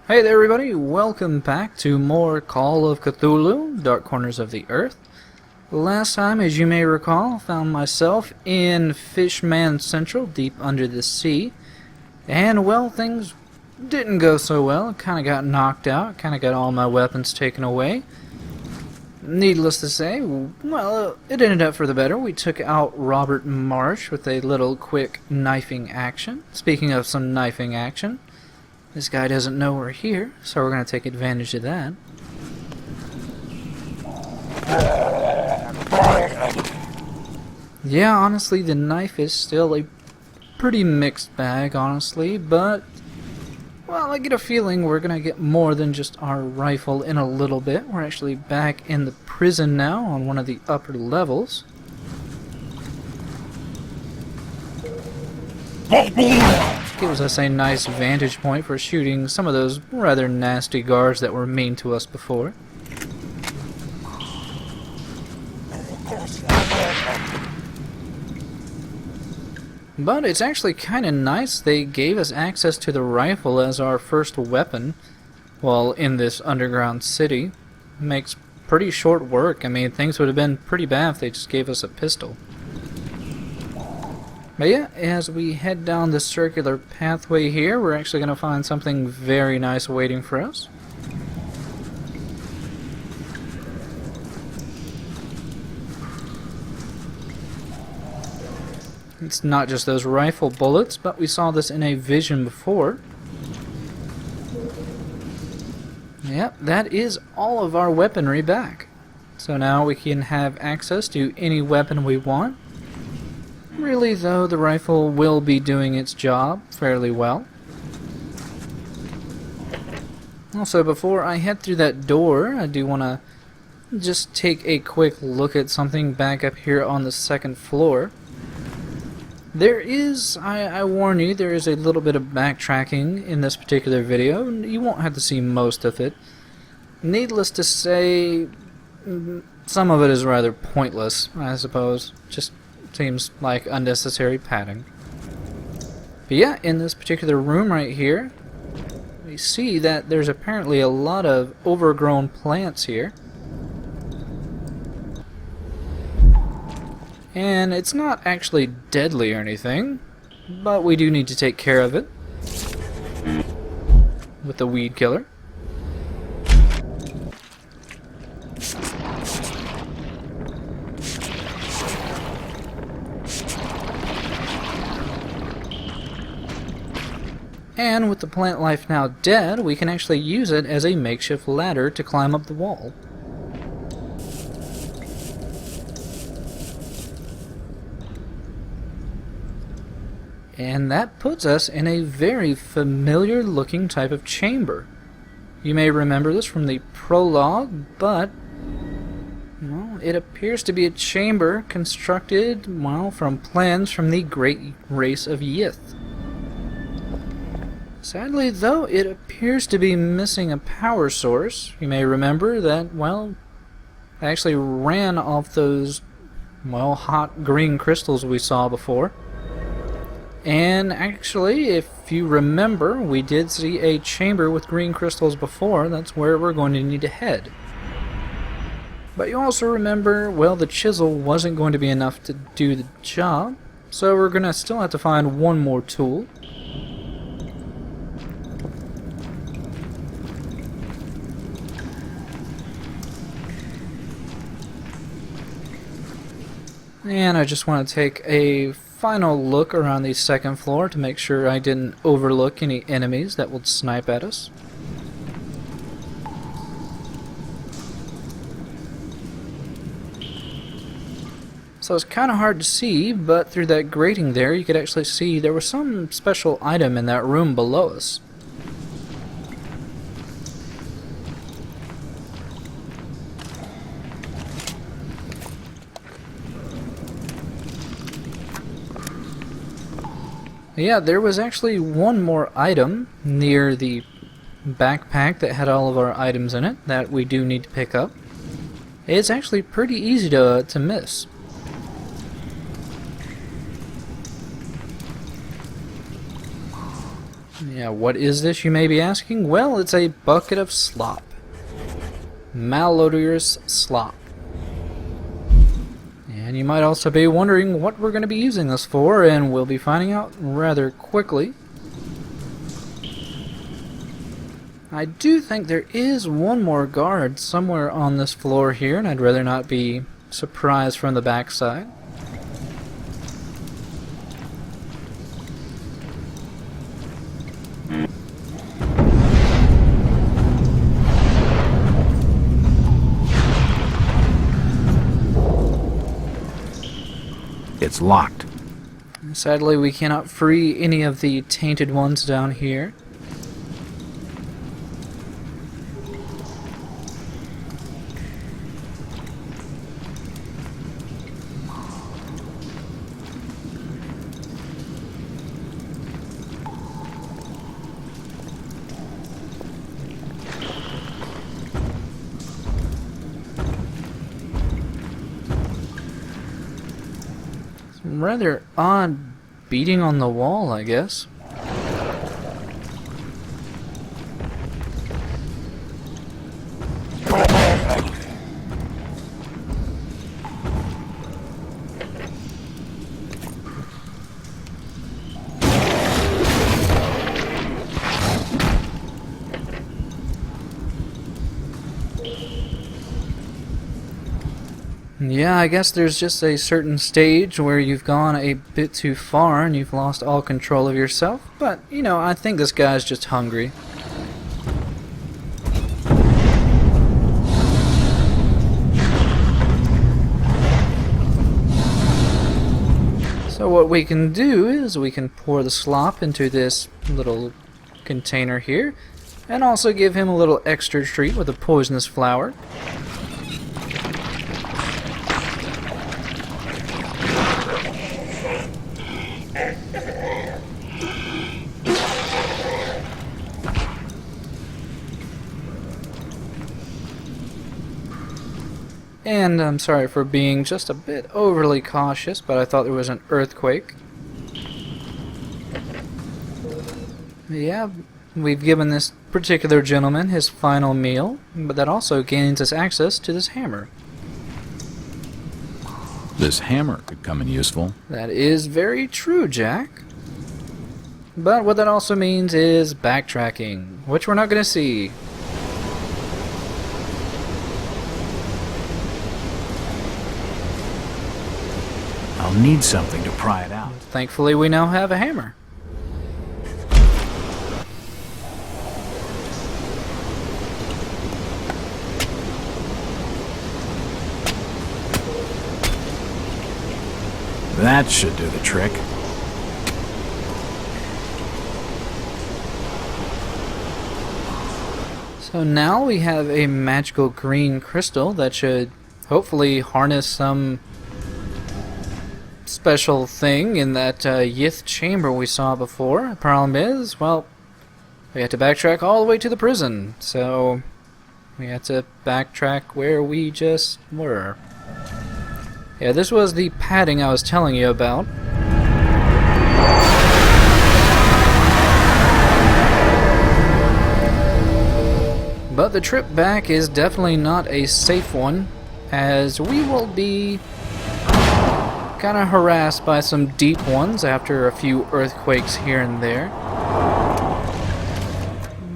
Hey there everybody, welcome back to more Call of Cthulhu, Dark Corners of the Earth. Last time, as you may recall, found myself in Fishman Central, deep under the sea. And well, things didn't go so well. Kinda got knocked out, kinda got all my weapons taken away. Needless to say, well, it ended up for the better. We took out Robert Marsh with a little quick knifing action. Speaking of some knifing action, this guy doesn't know we're here, so we're going to take advantage of that. Yeah, honestly, the knife is still a pretty mixed bag, honestly, but, well, I get a feeling we're going to get more than just our rifle in a little bit. We're actually back in the prison now on one of the upper levels. Gives us a nice vantage point for shooting some of those rather nasty guards that were mean to us before. But it's actually kind of nice they gave us access to the rifle as our first weapon while in this underground city. Makes pretty short work. I mean, things would have been pretty bad if they just gave us a pistol. But yeah, as we head down the circular pathway here, we're actually going to find something very nice waiting for us. It's not just those rifle bullets, but we saw this in a vision before. Yep, that is all of our weaponry back. So now we can have access to any weapon we want. Really, though, the rifle will be doing its job fairly well. Also, before I head through that door, I do want to just take a quick look at something back up here on the second floor. There is, I warn you, there is a little bit of backtracking in this particular video. You won't have to see most of it. Needless to say, some of it is rather pointless, I suppose. Just seems like unnecessary padding. But yeah, in this particular room right here, we see that there's apparently a lot of overgrown plants here. And it's not actually deadly or anything, but we do need to take care of it with the weed killer. And with the plant life now dead, we can actually use it as a makeshift ladder to climb up the wall. And that puts us in a very familiar looking type of chamber. You may remember this from the prologue, but well, it appears to be a chamber constructed, well, from plans from the great race of Yith. Sadly, though, it appears to be missing a power source. You may remember that, well, I actually ran off those, well, hot green crystals we saw before. And actually, if you remember, we did see a chamber with green crystals before. That's where we're going to need to head. But you also remember, well, the chisel wasn't going to be enough to do the job, so we're going to still have to find one more tool. And I just want to take a final look around the second floor to make sure I didn't overlook any enemies that would snipe at us. So it's kind of hard to see, but through that grating there you could actually see there was some special item in that room below us. Yeah, there was actually one more item near the backpack that had all of our items in it that we do need to pick up. It's actually pretty easy to miss. Yeah, what is this, you may be asking? Well, it's a bucket of slop. Malodorous slop. And you might also be wondering what we're going to be using this for, and we'll be finding out rather quickly. I do think there is one more guard somewhere on this floor here, and I'd rather not be surprised from the backside. It's locked. Sadly, we cannot free any of the tainted ones down here. Rather odd beating on the wall, I guess. Yeah, I guess there's just a certain stage where you've gone a bit too far and you've lost all control of yourself, but, you know, I think this guy's just hungry. So what we can do is we can pour the slop into this little container here, and also give him a little extra treat with a poisonous flower. And I'm sorry for being just a bit overly cautious, but I thought there was an earthquake. Yeah, we've given this particular gentleman his final meal, but that also gains us access to this hammer. This hammer could come in useful. That is very true, Jack. But what that also means is backtracking, which we're not going to see. I'll need something to pry it out. Thankfully, we now have a hammer. That should do the trick. So now we have a magical green crystal that should hopefully harness some special thing in that Yith chamber we saw before. The problem is, well, we had to backtrack all the way to the prison, so we had to backtrack where we just were. Yeah, this was the padding I was telling you about. But the trip back is definitely not a safe one, as we will be kind of harassed by some deep ones after a few earthquakes here and there.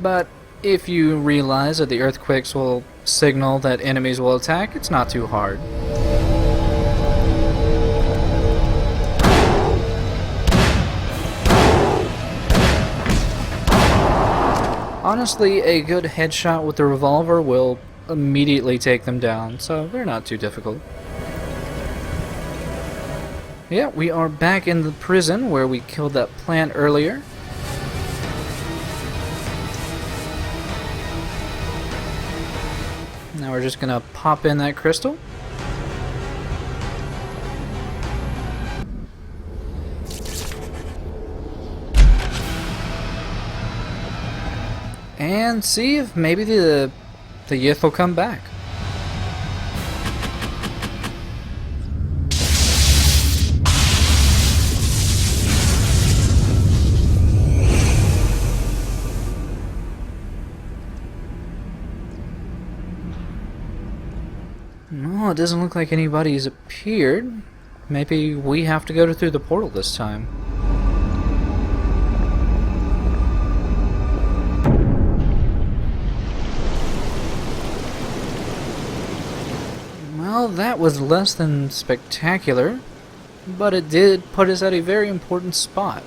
But if you realize that the earthquakes will signal that enemies will attack, it's not too hard. Honestly, a good headshot with the revolver will immediately take them down, so they're not too difficult. Yeah, we are back in the prison where we killed that plant earlier. Now we're just gonna pop in that crystal. And see if maybe the Yith will come back. No, it doesn't look like anybody's appeared. Maybe we have to go through the portal this time. Well, that was less than spectacular, but it did put us at a very important spot.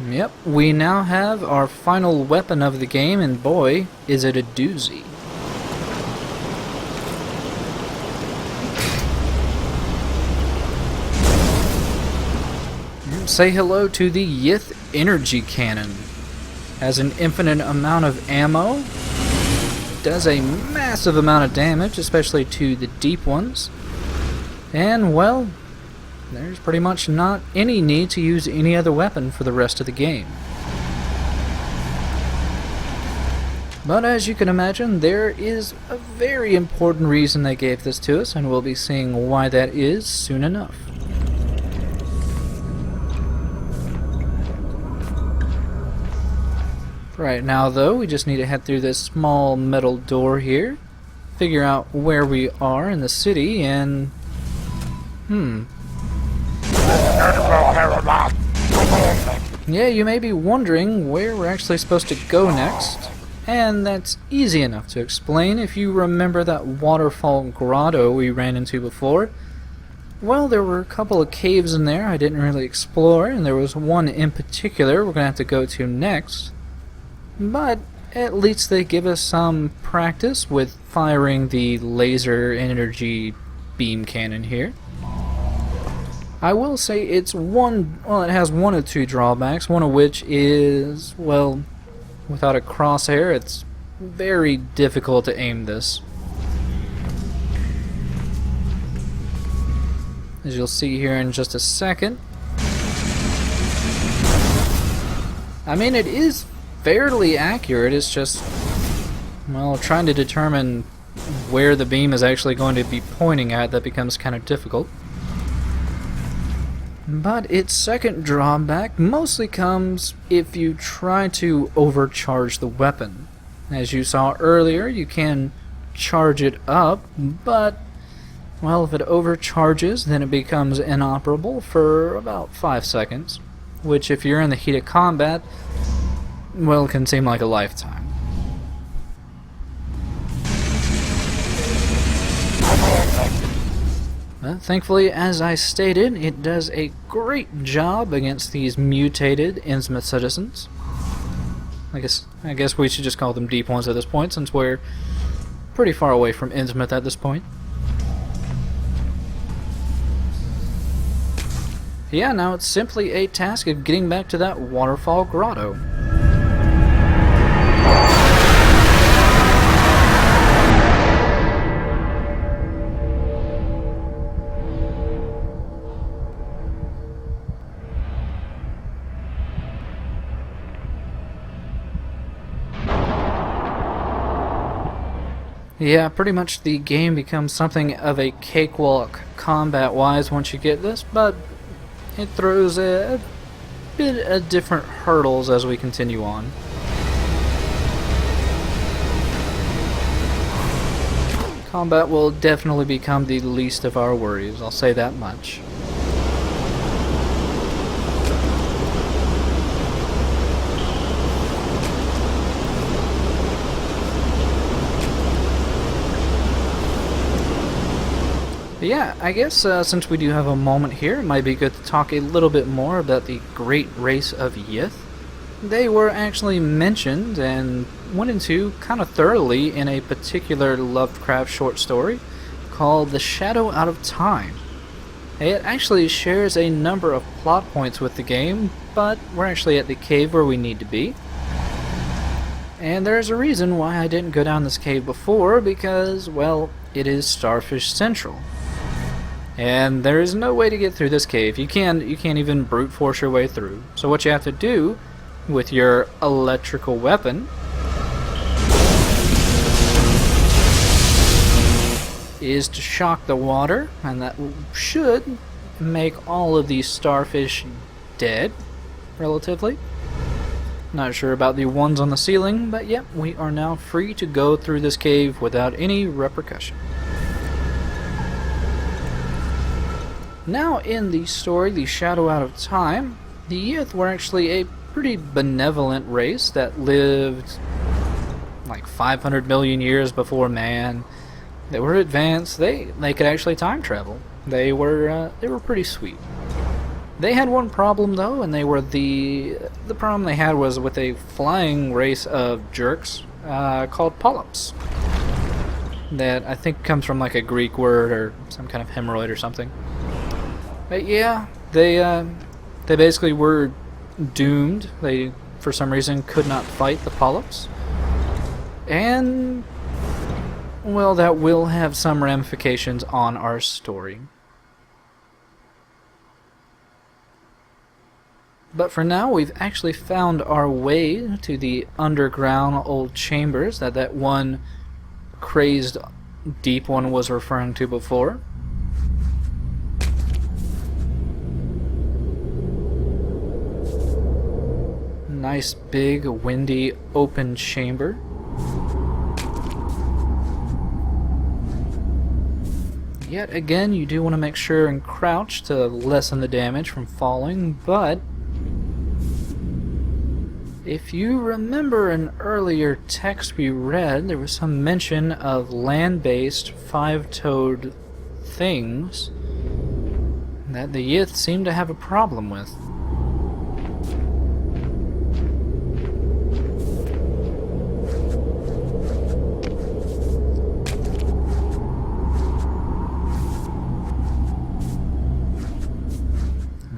Yep, we now have our final weapon of the game, and boy, is it a doozy. Say hello to the Yith Energy Cannon. Has an infinite amount of ammo, does a massive amount of damage, especially to the deep ones, and well, there's pretty much not any need to use any other weapon for the rest of the game. But as you can imagine, there is a very important reason they gave this to us, and we'll be seeing why that is soon enough. Right now though, we just need to head through this small metal door here, figure out where we are in the city, and yeah, you may be wondering where we're actually supposed to go next, and that's easy enough to explain if you remember that waterfall grotto we ran into before. Well, there were a couple of caves in there I didn't really explore, and there was one in particular we're going to have to go to next. But at least they give us some practice with firing the laser energy beam cannon here. I will say it has one of two drawbacks, one of which is, well, without a crosshair, it's very difficult to aim this. As you'll see here in just a second. I mean, it is fairly accurate, it's just, well, trying to determine where the beam is actually going to be pointing at that becomes kind of difficult. But its second drawback mostly comes if you try to overcharge the weapon. As you saw earlier, you can charge it up, but, well, if it overcharges, then it becomes inoperable for about 5 seconds, which if you're in the heat of combat, well, it can seem like a lifetime. But thankfully, as I stated, it does a great job against these mutated Innsmouth citizens. I guess we should just call them deep ones at this point, since we're pretty far away from Innsmouth at this point. Yeah, now it's simply a task of getting back to that waterfall grotto. Yeah, pretty much the game becomes something of a cakewalk combat-wise once you get this, but it throws a bit of different hurdles as we continue on. Combat will definitely become the least of our worries, I'll say that much. But yeah, I guess since we do have a moment here, it might be good to talk a little bit more about the great race of Yith. They were actually mentioned and went into kind of thoroughly in a particular Lovecraft short story called The Shadow Out of Time. It actually shares a number of plot points with the game, but we're actually at the cave where we need to be. And there's a reason why I didn't go down this cave before, because, well, it is Starfish Central. And there is no way to get through this cave. You can't even brute force your way through. So what you have to do with your electrical weapon is to shock the water, and that should make all of these starfish dead, relatively. Not sure about the ones on the ceiling, but yep, we are now free to go through this cave without any repercussion. Now in the story, The Shadow Out of Time, the Yith were actually a pretty benevolent race that lived like 500 million years before man. They were advanced. They could actually time travel. They were pretty sweet. They had one problem though, and they were the problem they had was with a flying race of jerks called polyps. That I think comes from like a Greek word or some kind of hemorrhoid or something. But yeah, they basically were doomed. They, for some reason, could not fight the polyps. And, well, that will have some ramifications on our story. But for now, we've actually found our way to the underground old chambers that one crazed deep one was referring to before. Nice big windy open chamber. Yet again, you do want to make sure and crouch to lessen the damage from falling, but if you remember an earlier text we read, there was some mention of land-based five-toed things that the Yith seem to have a problem with.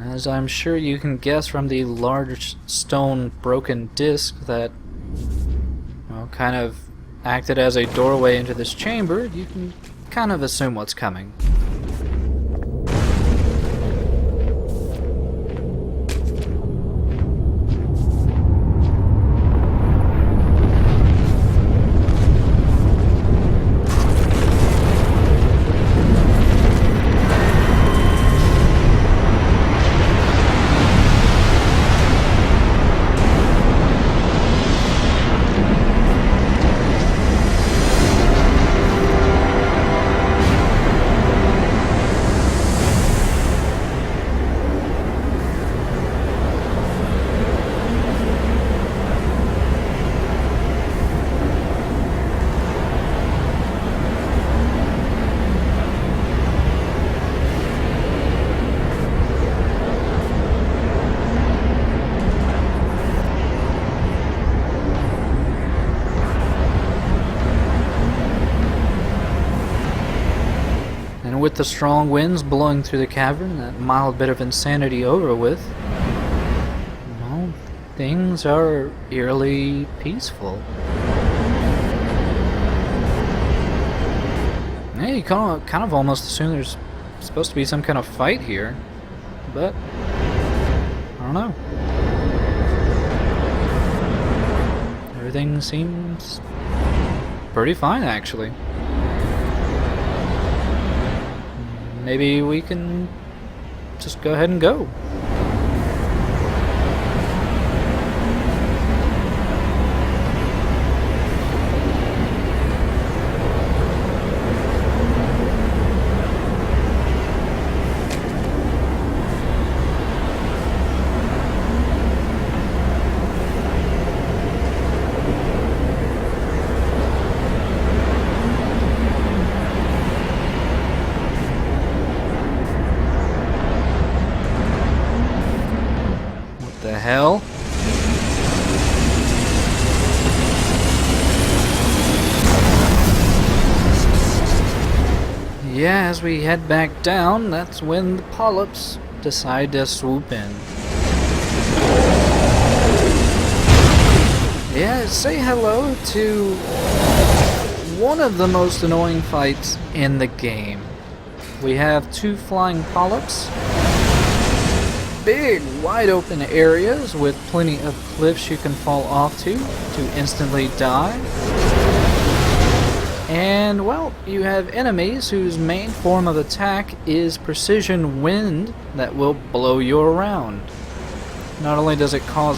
As I'm sure you can guess from the large stone broken disc that, well, kind of acted as a doorway into this chamber, you can kind of assume what's coming. With the strong winds blowing through the cavern, that mild bit of insanity over with, well, things are eerily peaceful. Yeah, you kind of almost assume there's supposed to be some kind of fight here, but I don't know. Everything seems pretty fine, actually. Maybe we can just go ahead and go. The hell? Yeah, as we head back down, that's when the polyps decide to swoop in. Yeah, say hello to one of the most annoying fights in the game. We have two flying polyps. Big, wide open areas with plenty of cliffs you can fall off to instantly die. And, well, you have enemies whose main form of attack is precision wind that will blow you around. Not only does it cause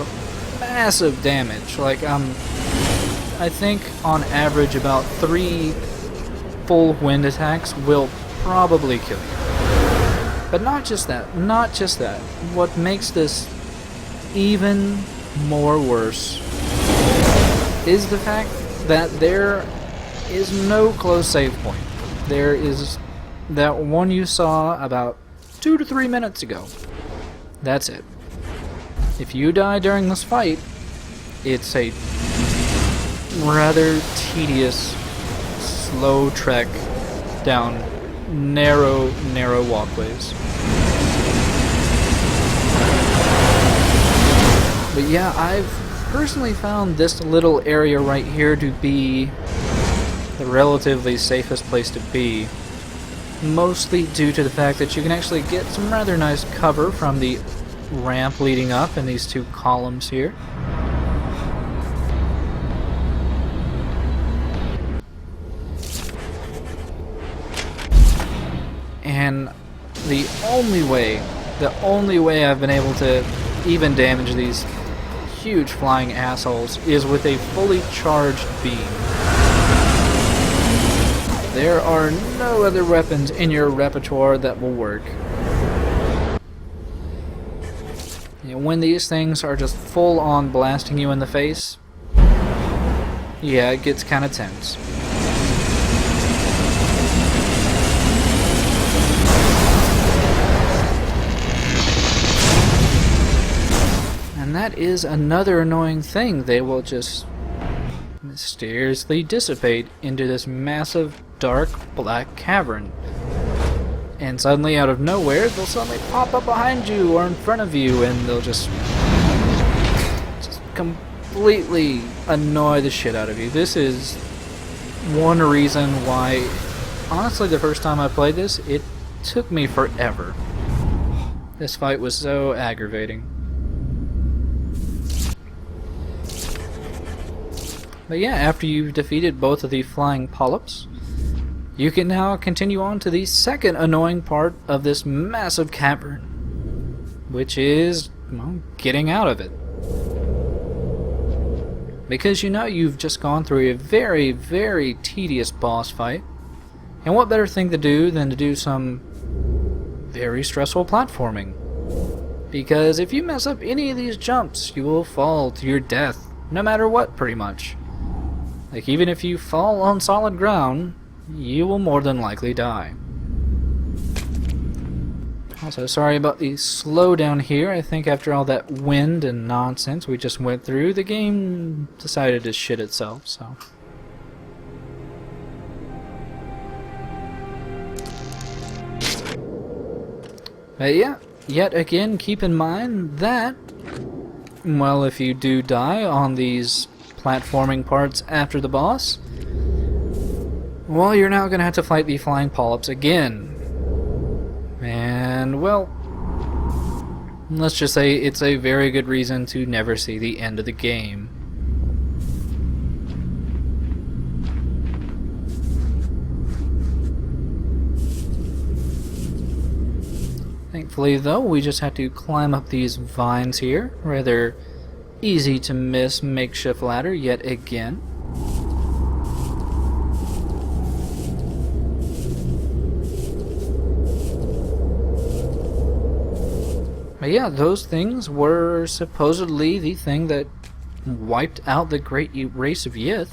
massive damage. Like, I think on average about 3 full wind attacks will probably kill you. But not just that, not just that. What makes this even more worse is the fact that there is no close save point. There is that one you saw about 2 to 3 minutes ago. That's it. If you die during this fight, it's a rather tedious, slow trek down narrow walkways. But yeah, I've personally found this little area right here to be the relatively safest place to be, mostly due to the fact that you can actually get some rather nice cover from the ramp leading up and these 2 columns here. And the only way I've been able to even damage these huge flying assholes is with a fully charged beam. There are no other weapons in your repertoire that will work. You know, when these things are just full on blasting you in the face, yeah, it gets kinda tense. And that is another annoying thing. They will just mysteriously dissipate into this massive, dark, black cavern. And suddenly, out of nowhere, they'll suddenly pop up behind you or in front of you, and they'll just completely annoy the shit out of you. This is one reason why, honestly, the first time I played this, it took me forever. This fight was so aggravating. But yeah, after you've defeated both of the flying polyps, you can now continue on to the second annoying part of this massive cavern, which is, well, getting out of it. Because you know you've just gone through a very, very tedious boss fight, and what better thing to do than to do some very stressful platforming? Because if you mess up any of these jumps, you will fall to your death, no matter what, pretty much. Like, even if you fall on solid ground, you will more than likely die. Also, sorry about the slowdown here. I think after all that wind and nonsense we just went through, the game decided to shit itself, so. But yeah, yet again, keep in mind that, well, if you do die on these platforming parts after the boss, well, you're now going to have to fight the flying polyps again. And, well, let's just say it's a very good reason to never see the end of the game. Thankfully, though, we just have to climb up these vines here. Rather easy to miss makeshift ladder yet again. But yeah, those things were supposedly the thing that wiped out the great race of Yith.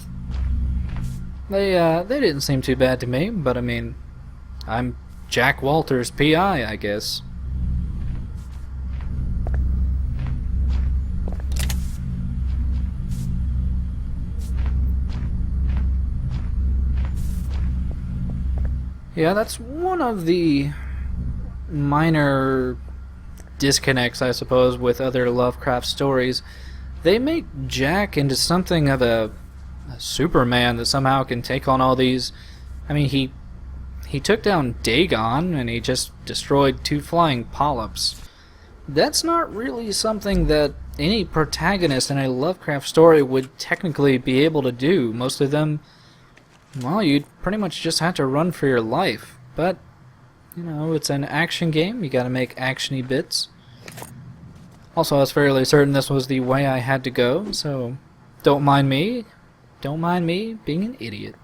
They didn't seem too bad to me, but I mean, I'm Jack Walter's PI, I guess. Yeah, that's one of the minor disconnects, I suppose, with other Lovecraft stories. They make Jack into something of a Superman that somehow can take on all these. I mean, he took down Dagon and he just destroyed 2 flying polyps. That's not really something that any protagonist in a Lovecraft story would technically be able to do. Most of them, well, you'd pretty much just have to run for your life. But, you know, it's an action game. You gotta make actiony bits. Also, I was fairly certain this was the way I had to go, so don't mind me. Don't mind me being an idiot.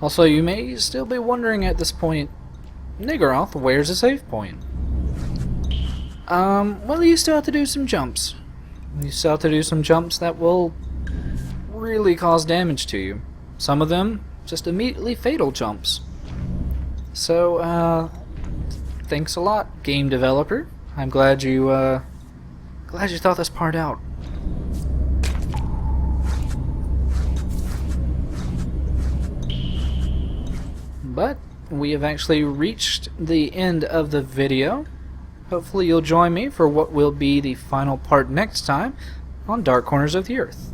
Also, you may still be wondering at this point, Niggeroth, where's the save point? Well, you still have to do some jumps. You still have to do some jumps that will really cause damage to you. Some of them, just immediately fatal jumps. So, thanks a lot, game developer. I'm glad you thought this part out. But we have actually reached the end of the video. Hopefully you'll join me for what will be the final part next time on Dark Corners of the Earth.